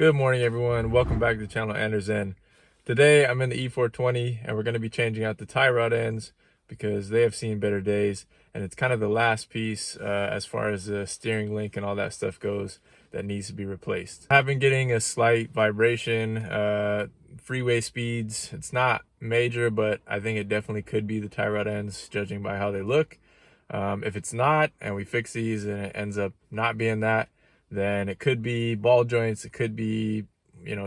Good morning, everyone. Welcome back to the channel ANDERZÉN. Today I'm in the E420 and we're going to be changing out the tie rod ends because they have seen better days, and it's kind of the last piece as far as the steering link and all that stuff goes that needs to be replaced. I've been getting a slight vibration, freeway speeds. It's not major, but I think it definitely could be the tie rod ends judging by how they look. If it's not and we fix these and it ends up not being that, then it could be ball joints, it could be,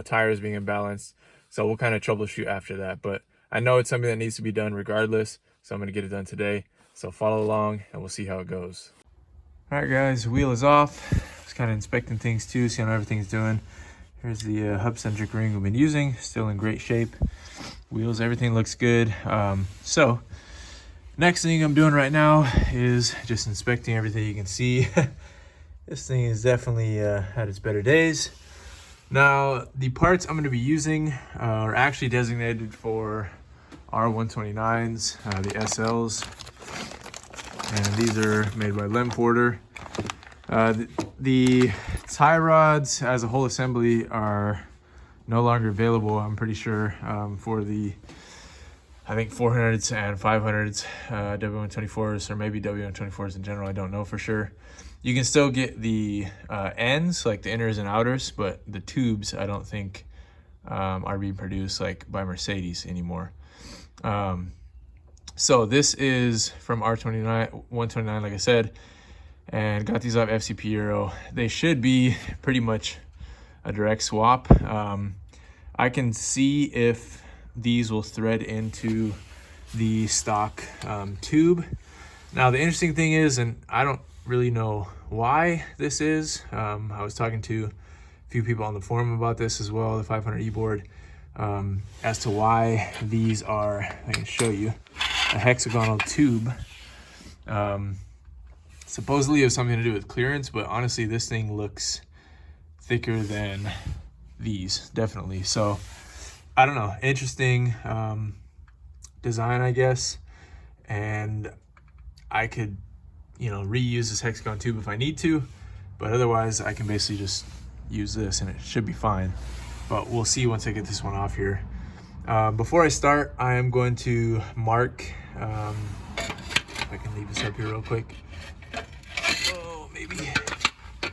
tires being imbalanced. So we'll kind of troubleshoot after that. But I know it's something that needs to be done regardless, so I'm going to get it done today. So follow along and we'll see how it goes. All right, guys, wheel is off. Just kind of inspecting things too, seeing how everything's doing. Here's the hub-centric ring we've been using, still in great shape. Wheels, everything looks good. So next thing I'm doing right now is just inspecting everything. You can see this thing is definitely had its better days. Now, the parts I'm going to be using are actually designated for R129s, the SLs, and these are made by Porter. The tie rods as a whole assembly are no longer available, I'm pretty sure, for the, I think, 400s and 500s, W124s, or maybe W124s in general. I don't know for sure. You can still get the ends, like the inners and outers, but the tubes, I don't think are being produced like by Mercedes anymore. So this is from R129, like I said, and got these off FCP Euro. They should be pretty much a direct swap. I can see if these will thread into the stock tube. Now, the interesting thing is, and I don't really know why this is. I was talking to a few people on the forum about this as well, the 500E board, as to why these are, I can show you, a hexagonal tube. Supposedly it has something to do with clearance, but honestly this thing looks thicker than these, definitely. So I don't know, interesting design, I guess, and I could reuse this hexagon tube if I need to, but otherwise I can basically just use this and it should be fine. But we'll see once I get this one off here. Before I start, I am going to mark, if I can leave this up here real quick. Oh, maybe.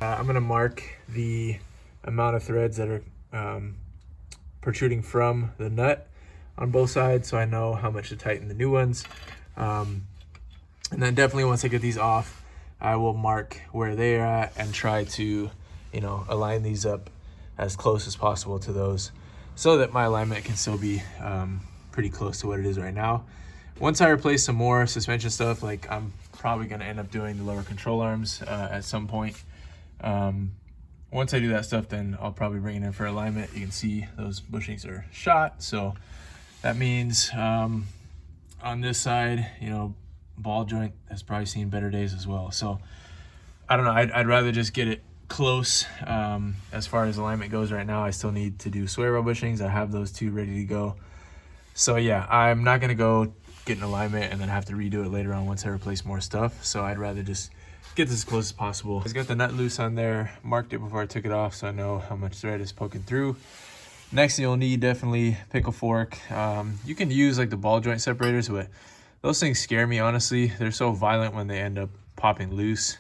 I'm gonna mark the amount of threads that are protruding from the nut on both sides, so I know how much to tighten the new ones. And then definitely once I get these off, I will mark where they are at and try to, align these up as close as possible to those so that my alignment can still be pretty close to what it is right now. Once I replace some more suspension stuff, like I'm probably going to end up doing the lower control arms at some point. Once I do that stuff, then I'll probably bring it in for alignment. You can see those bushings are shot. So that means on this side, ball joint has probably seen better days as well. So I don't know, I'd rather just get it close. As far as alignment goes right now, I still need to do sway rail bushings. I have those two ready to go. So yeah, I'm not gonna go get an alignment and then have to redo it later on once I replace more stuff. So I'd rather just get this as close as possible. I got the nut loose on there, marked it before I took it off so I know how much thread is poking through. Next thing you'll need, definitely pickle fork. You can use like the ball joint separators, but those things scare me, honestly. They're so violent when they end up popping loose.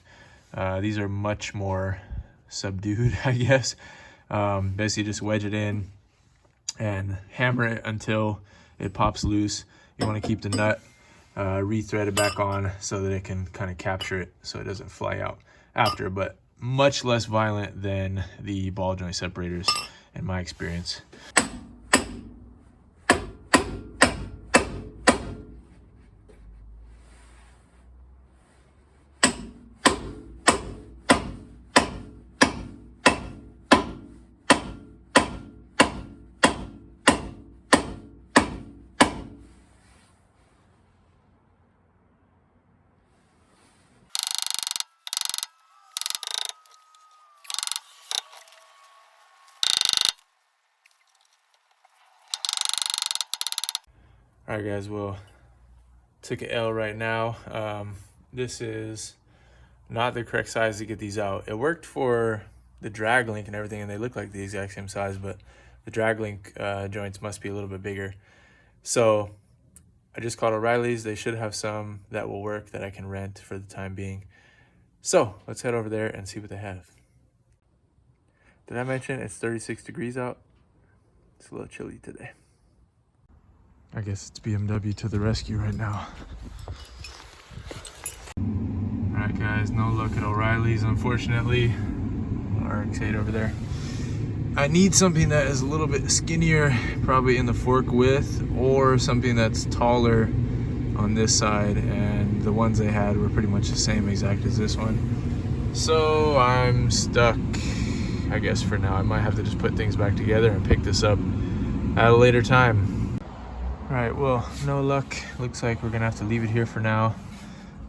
These are much more subdued, I guess. Basically just wedge it in and hammer it until it pops loose. You want to keep the nut re-threaded back on so that it can kind of capture it so it doesn't fly out after, but much less violent than the ball joint separators in my experience. All right, guys, well, took an L right now. This is not the correct size to get these out. It worked for the drag link and everything, and they look like the exact same size, but the drag link joints must be a little bit bigger. So I just called O'Reilly's. They should have some that will work that I can rent for the time being. So let's head over there and see what they have. Did I mention it's 36 degrees out? It's a little chilly today. I guess it's BMW to the rescue right now. Alright guys, no luck at O'Reilly's, unfortunately. RX-8 over there. I need something that is a little bit skinnier, probably in the fork width, or something that's taller on this side, and the ones they had were pretty much the same exact as this one. So I'm stuck, I guess, for now. I might have to just put things back together and pick this up at a later time. Alright, well, no luck. Looks like we're gonna have to leave it here for now.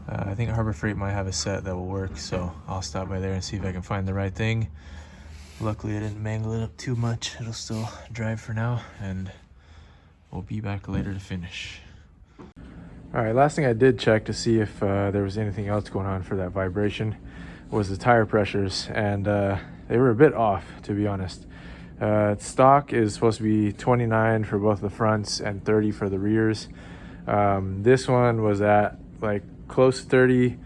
I think Harbor Freight might have a set that will work, so I'll stop by there and see if I can find the right thing. Luckily, I didn't mangle it up too much. It'll still drive for now, and we'll be back later to finish. All right, last thing I did check to see if there was anything else going on for that vibration was the tire pressures, and they were a bit off, to be honest. Stock is supposed to be 29 for both the fronts and 30 for the rears. This one was at like close to 30.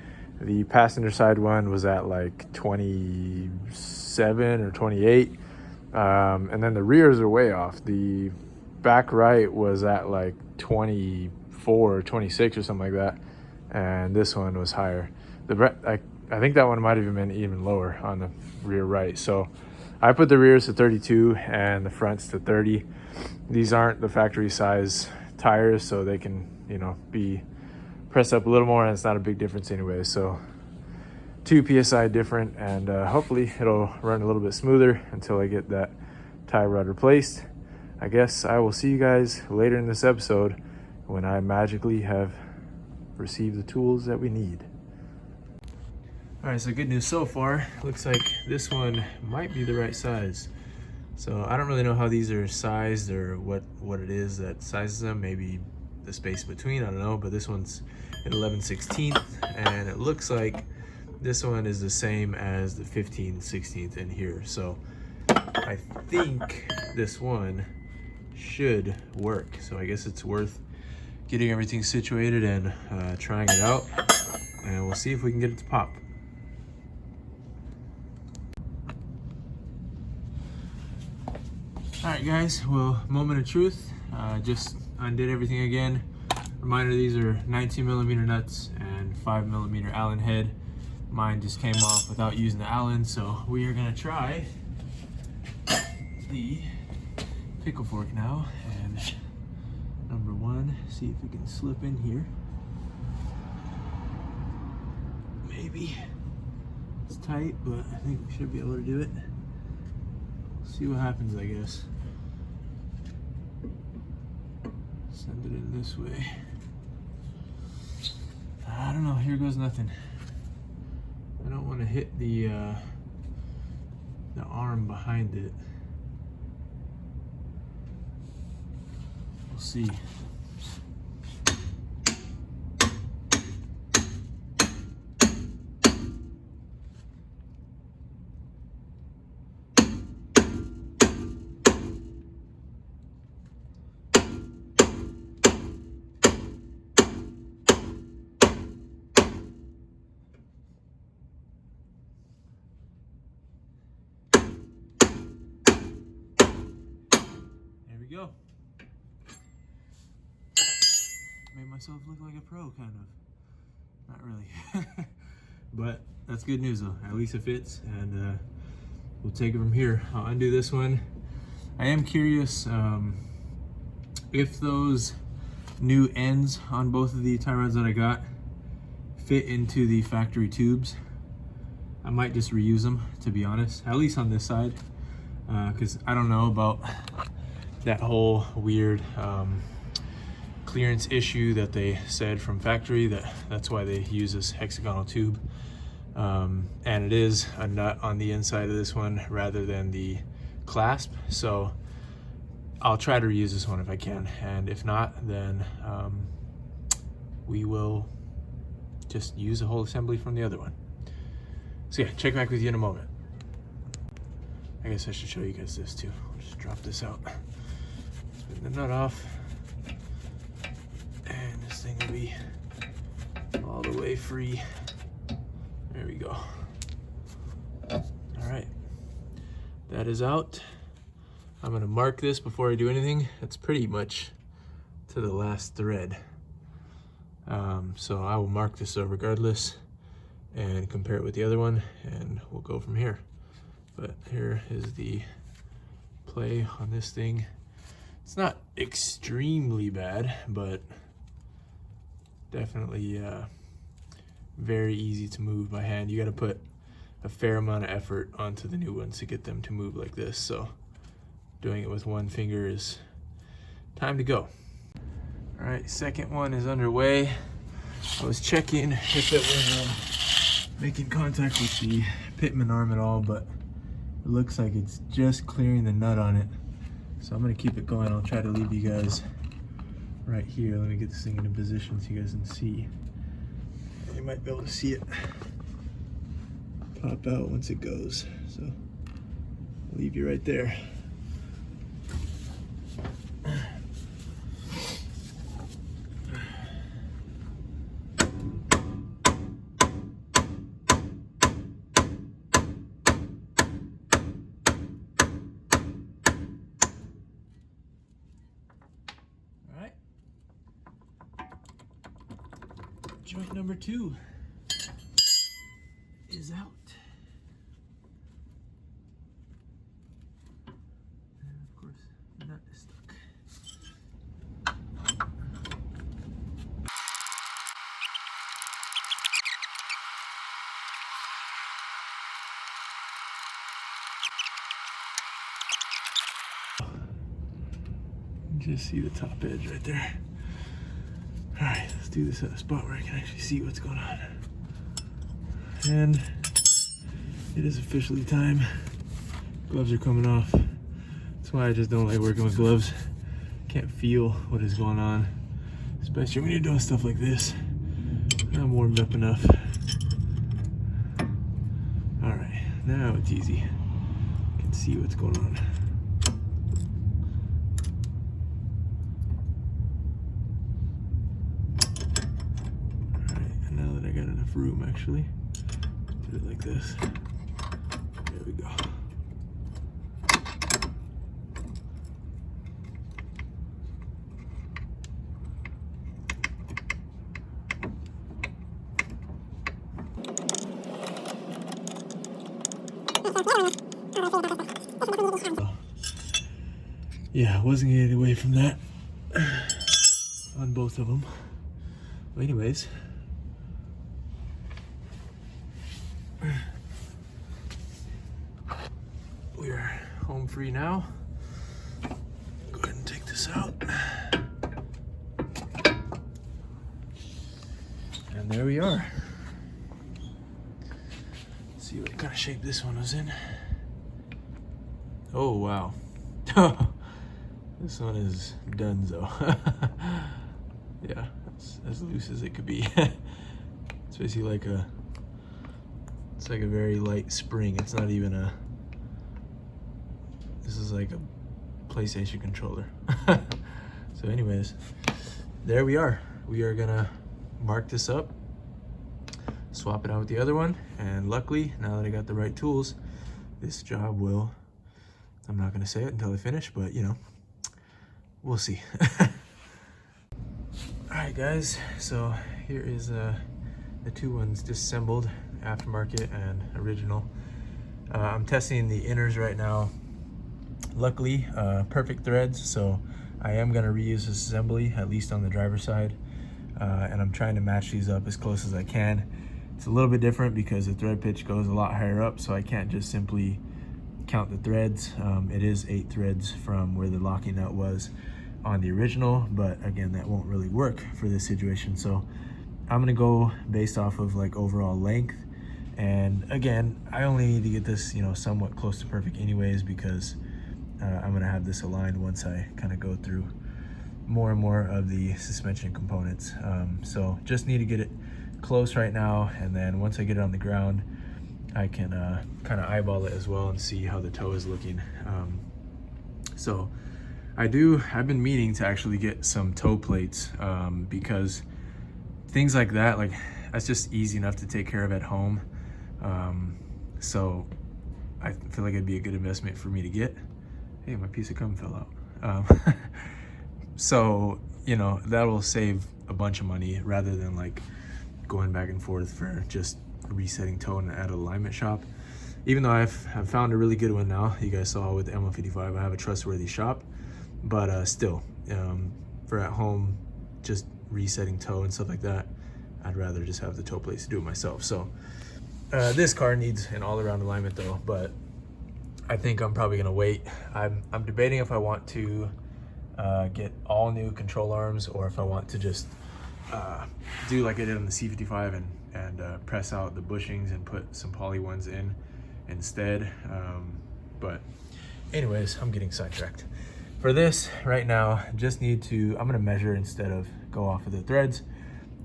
The passenger side one was at like 27 or 28. And then the rears are way off. The back right was at like 24 or 26 or something like that. And this one was higher. I think that one might have been even lower on the rear right. So I put the rears to 32 and the fronts to 30. These aren't the factory size tires, so they can, you know, be pressed up a little more, and it's not a big difference anyway. So 2 psi different, and hopefully it'll run a little bit smoother until I get that tie rod replaced. I guess I will see you guys later in this episode when I magically have received the tools that we need. All right, so good news so far. Looks like this one might be the right size. So I don't really know how these are sized or what it is that sizes them. Maybe the space between, I don't know, but this one's at 11/16, and it looks like this one is the same as the 15/16 in here. So I think this one should work. So I guess it's worth getting everything situated and trying it out, and we'll see if we can get it to pop. All right guys, well, moment of truth. Just undid everything again. Reminder, these are 19mm nuts and 5mm Allen head. Mine just came off without using the Allen, so we are gonna try the pickle fork now. And number one, see if we can slip in here. Maybe. It's tight, but I think we should be able to do it. See what happens, I guess. Send it in this way. I don't know, here goes nothing. I don't want to hit the arm behind it. We'll see. Go. Made myself look like a pro, kind of. Not really. But that's good news though. At least it fits, and we'll take it from here. I'll undo this one. I am curious if those new ends on both of the tie rods that I got fit into the factory tubes. I might just reuse them, to be honest, at least on this side, because I don't know about that whole weird clearance issue that they said from factory, that's why they use this hexagonal tube, and it is a nut on the inside of this one rather than the clasp. So I'll try to reuse this one if I can, and if not, then we will just use a whole assembly from the other one. So yeah, check back with you in a moment. I guess I should show you guys this too. I'll just drop this out. Spin the nut off. And this thing will be all the way free. There we go. All right, that is out. I'm gonna mark this before I do anything. It's pretty much to the last thread. So I will mark this regardless and compare it with the other one, and we'll go from here. But here is the play on this thing. It's not extremely bad, but definitely very easy to move by hand. You got to put a fair amount of effort onto the new ones to get them to move like this. So doing it with one finger is time to go. All right, second one is underway. I was checking if it was making contact with the pitman arm at all, but it looks like it's just clearing the nut on it. So I'm gonna keep it going. I'll try to leave you guys right here. Let me get this thing in a position so you guys can see. You might be able to see it pop out once it goes. So I'll leave you right there. Joint number 2 is out. And of course, the nut is stuck. Just see the top edge right there. All right, let's do this at a spot where I can actually see what's going on. And it is officially time. Gloves are coming off. That's why I just don't like working with gloves. Can't feel what is going on, especially when you're doing stuff like this. I'm warmed up enough. All right, now it's easy. I can see what's going on. Room actually. Do it like this. There we go. Yeah, I wasn't getting away from that on both of them. Well, anyways. We're home free now. Go ahead and take this out. And there we are. Let's see what kind of shape this one was in. Oh, wow. This one is donezo. Yeah, it's as loose as it could be. It's basically like a very light spring. It's not even a, this is like a PlayStation controller. So anyways, there we are. We are gonna mark this up, swap it out with the other one, and luckily, now that I got the right tools, this job will, I'm not gonna say it until I finish, but you know, we'll see. Alright guys, so here is the two ones disassembled, aftermarket and original. I'm testing the inners right now. Luckily, perfect threads, so I am gonna reuse this assembly, at least on the driver's side. And I'm trying to match these up as close as I can. It's a little bit different because the thread pitch goes a lot higher up, so I can't just simply count the threads. It is 8 threads from where the locking nut was on the original, but again, that won't really work for this situation. So I'm gonna go based off of like overall length. And again, I only need to get this, you know, somewhat close to perfect anyways, because I'm gonna have this aligned once I kind of go through more and more of the suspension components. So just need to get it close right now, and then once I get it on the ground, I can kind of eyeball it as well and see how the toe is looking. So I've been meaning to actually get some toe plates, because things like that, like that's just easy enough to take care of at home. So I feel like it'd be a good investment for me to get. Hey, my piece of gum fell out. So, you know, that will save a bunch of money rather than like going back and forth for just resetting toe at an alignment shop. Even though I've found a really good one now, you guys saw with the M155, I have a trustworthy shop, but still, for at home, just resetting toe and stuff like that, I'd rather just have the toe plates to do it myself. So this car needs an all-around alignment though, but I think I'm probably gonna wait. I'm debating if I want to get all new control arms or if I want to just do like I did on the C55 and press out the bushings and put some poly ones in instead. But anyways, I'm getting sidetracked. For this right now, just need to, I'm gonna measure instead of go off of the threads,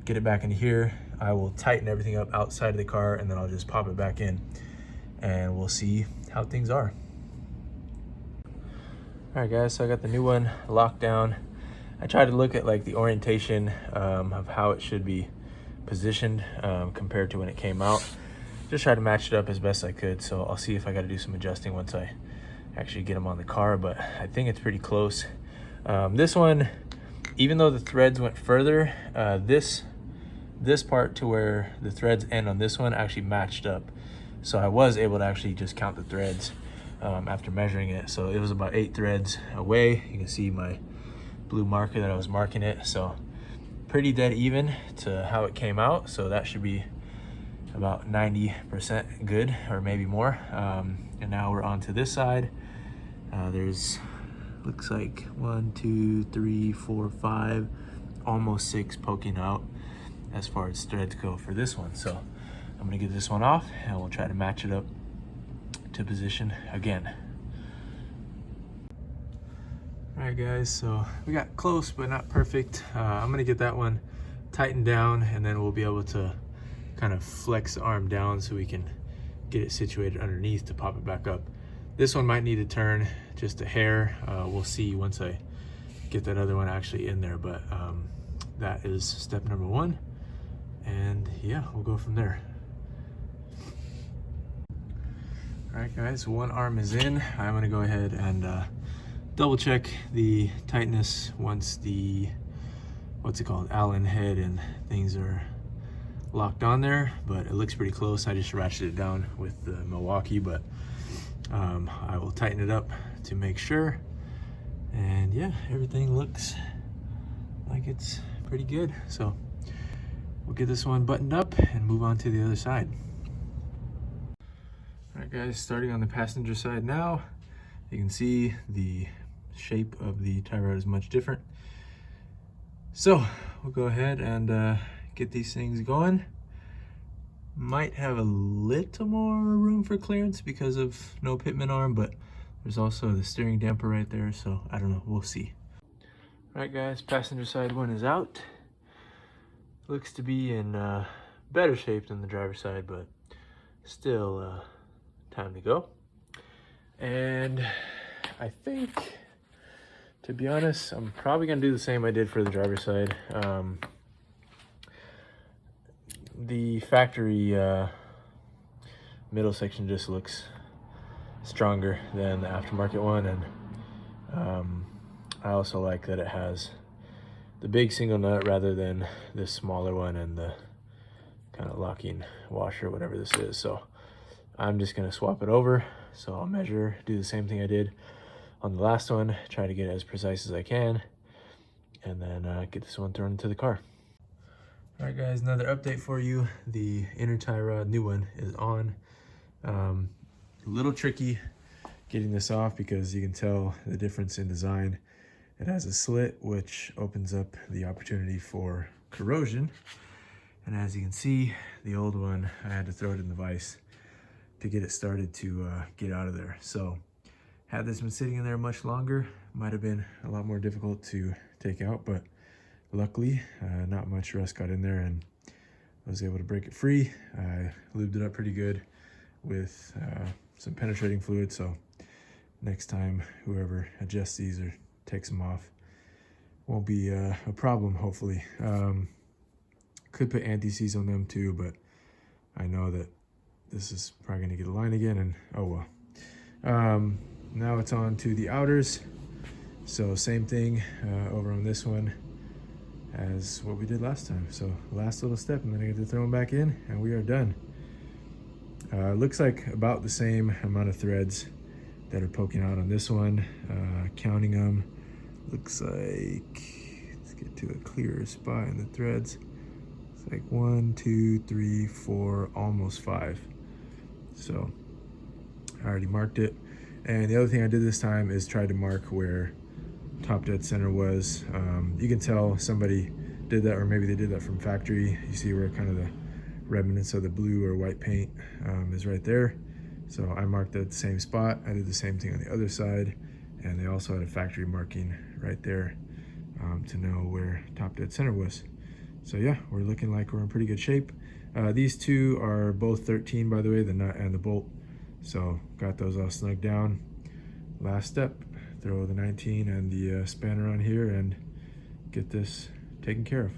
get it back into here. I will tighten everything up outside of the car and then I'll just pop it back in and we'll see how things are. All right guys, so I got the new one locked down. I tried to look at like the orientation of how it should be positioned compared to when it came out. Just try to match it up as best I could. So I'll see if I got to do some adjusting once I actually get them on the car, but I think it's pretty close. This one, even though the threads went further, this part to where the threads end on this one actually matched up. So I was able to actually just count the threads after measuring it. So it was about 8 threads away. You can see my blue marker that I was marking it. So pretty dead even to how it came out. So that should be about 90% good or maybe more. And now we're on to this side. There's, looks like 1, 2, 3, 4, 5, almost 6 poking out as far as threads go for this one. So I'm gonna get this one off and we'll try to match it up to position again. All right guys, so we got close but not perfect. I'm gonna get that one tightened down and then we'll be able to kind of flex the arm down so we can get it situated underneath to pop it back up. This one might need to turn just a hair. We'll see once I get that other one actually in there, but that is step number 1. And yeah, we'll go from there. All right guys, one arm is in. I'm gonna go ahead and double check the tightness once the, what's it called, Allen head and things are locked on there, but it looks pretty close. I just ratcheted it down with the Milwaukee, but I will tighten it up to make sure. And yeah, everything looks like it's pretty good. So we'll get this one buttoned up and move on to the other side. All right guys, starting on the passenger side now, you can see the shape of the tie rod is much different. So we'll go ahead and get these things going. Might have a little more room for clearance because of no pitman arm, but there's also the steering damper right there, so I don't know, we'll see. All right guys, passenger side one is out. Looks to be in better shape than the driver's side, but still time to go. And I think, to be honest, I'm probably gonna do the same I did for the driver's side. The factory middle section just looks stronger than the aftermarket one, and I also like that it has the big single nut rather than this smaller one and the kind of locking washer, whatever this is. So I'm just gonna swap it over. So I'll measure, do the same thing I did on the last one, try to get it as precise as I can, and then get this one thrown into the car. All right guys, another update for you. The inner tie rod, new one, is on. A little tricky getting this off because you can tell the difference in design. It has a slit which opens up the opportunity for corrosion. And as you can see, the old one, I had to throw it in the vise to get it started to get out of there. So had this been sitting in there much longer, might have been a lot more difficult to take out, but luckily not much rust got in there and I was able to break it free. I lubed it up pretty good with some penetrating fluid, so next time whoever adjusts these or takes them off won't be a problem, hopefully. Could put anti-seize on them too, but I know that this is probably gonna get a line again, and oh well. Now it's on to the outers. So same thing over on this one as what we did last time. So last little step, and then I get to throw them back in, and we are done. Looks like about the same amount of threads that are poking out on this one. Counting them, looks like, let's get to a clearer spot in the threads. It's like 1, 2, 3, 4, almost 5. So I already marked it. And the other thing I did this time is try to mark where top dead center was. You can tell somebody did that, or maybe they did that from factory. You see where kind of the remnants of the blue or white paint is right there. So I marked at the same spot. I did the same thing on the other side, and they also had a factory marking right there to know where top dead center was. So yeah, we're looking like we're in pretty good shape. These two are both 13, by the way, the nut and the bolt. So got those all snugged down. Last step, throw the 19 and the spanner on here and get this taken care of.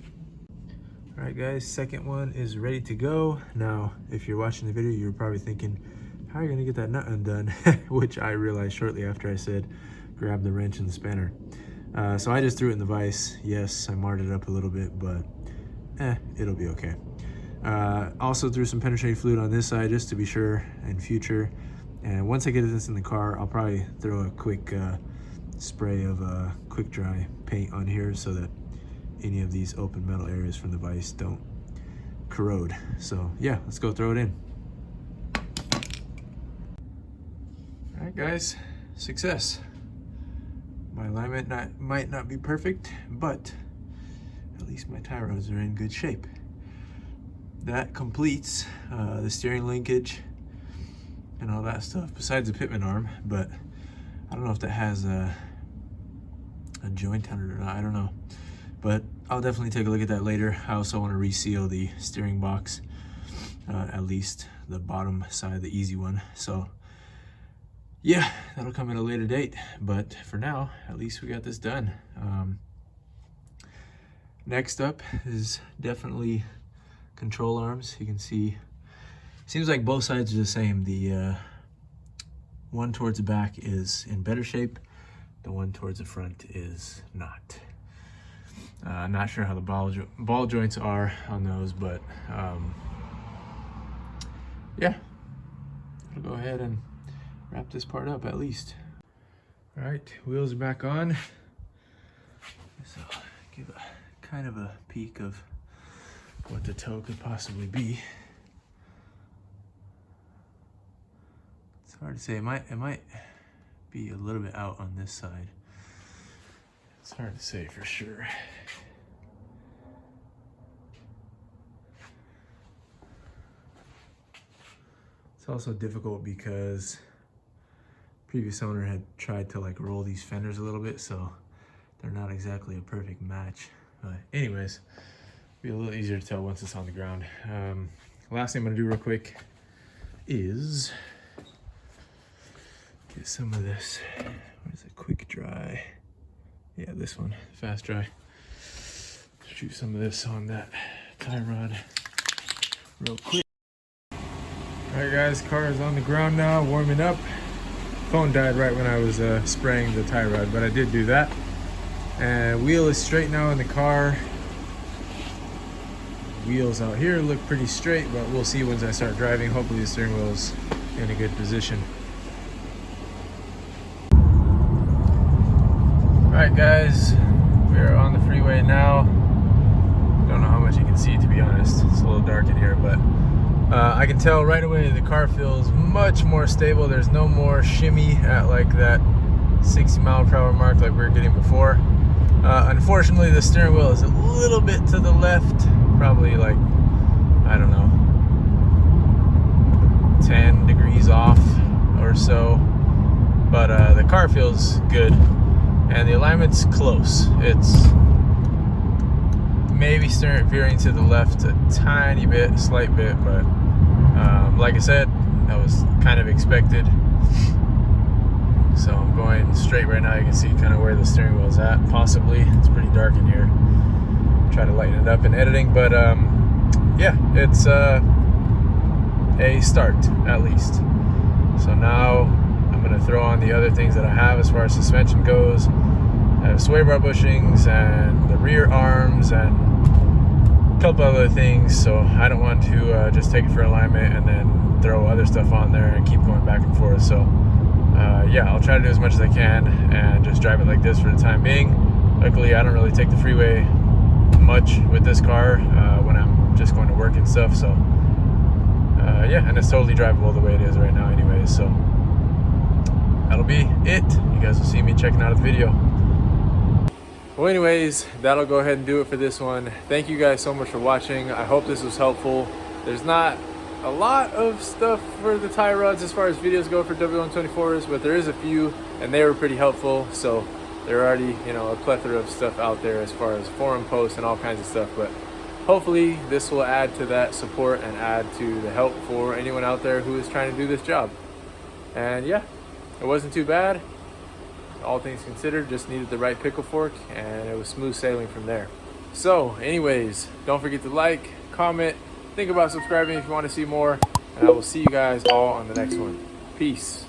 All right guys, second one is ready to go. Now, if you're watching the video, you're probably thinking, how are you gonna get that nut undone? Which I realized shortly after I said, grab the wrench and the spanner. So I just threw it in the vise. Yes, I marred it up a little bit, but it'll be okay. Also threw some penetrating fluid on this side just to be sure in future. And once I get this in the car, I'll probably throw a quick spray of quick dry paint on here so that any of these open metal areas from the vise don't corrode. So yeah, let's go throw it in. All right guys, success. My alignment might not be perfect, but at least my tie rods are in good shape. That completes the steering linkage and all that stuff, besides the pitman arm, but I don't know if that has a joint on it or not, I don't know. But I'll definitely take a look at that later. I also want to reseal the steering box, at least the bottom side, the easy one. So yeah, that'll come at a later date, but for now, at least we got this done. Next up is definitely control arms. You can see, seems like both sides are the same. The one towards the back is in better shape. The one towards the front is not. Not sure how the ball joints are on those, but yeah, I'll go ahead and wrap this part up at least. All right, wheels are back on. So give a kind of a peek of what the toe could possibly be. It's hard to say. It might be a little bit out on this side. It's hard to say for sure. It's also difficult because previous owner had tried to like roll these fenders a little bit, so they're not exactly a perfect match. But anyways, be a little easier to tell once it's on the ground. Last thing I'm gonna do real quick is get some of this. What is it? Quick dry. Yeah, this one, fast dry. Shoot some of this on that tie rod real quick. All right guys, car is on the ground now, warming up. Phone died right when I was spraying the tie rod, but I did do that. And wheel is straight now in the car. Wheels out here look pretty straight, but we'll see once I start driving. Hopefully the steering wheel is in a good position. All right guys, we are on the freeway now. Don't know how much you can see, to be honest. It's a little dark in here, but I can tell right away the car feels much more stable. There's no more shimmy at like that 60 mile per hour mark like we were getting before. Unfortunately, the steering wheel is a little bit to the left, probably like, I don't know, 10 degrees off or so. But the car feels good, and the alignment's close. It's maybe veering to the left a tiny bit, slight bit, but like I said, That was kind of expected. So I'm going straight right now. You can see kind of where the steering wheel is at, possibly. It's pretty dark in here. Try to lighten it up in editing, but yeah, it's a start at least. So now I'm gonna throw on the other things that I have as far as suspension goes. I have sway bar bushings and the rear arms and a couple other things, so I don't want to just take it for alignment and then throw other stuff on there and keep going back and forth. So yeah, I'll try to do as much as I can and just drive it like this for the time being. Luckily, I don't really take the freeway much with this car when I'm just going to work and stuff, so yeah, and it's totally drivable the way it is right now anyways. So that'll be it. You guys will see me checking out the video. Well, anyways, that'll go ahead and do it for this one. Thank you guys so much for watching. I hope this was helpful. There's not a lot of stuff for the tie rods as far as videos go for W124s, but there is a few, and they were pretty helpful. So there are already, you know, a plethora of stuff out there as far as forum posts and all kinds of stuff. But hopefully this will add to that support and add to the help for anyone out there who is trying to do this job. And yeah, it wasn't too bad. All things considered, just needed the right pickle fork, and it was smooth sailing from there. So anyways, don't forget to like, comment, think about subscribing if you want to see more, and I will see you guys all on the next one. Peace.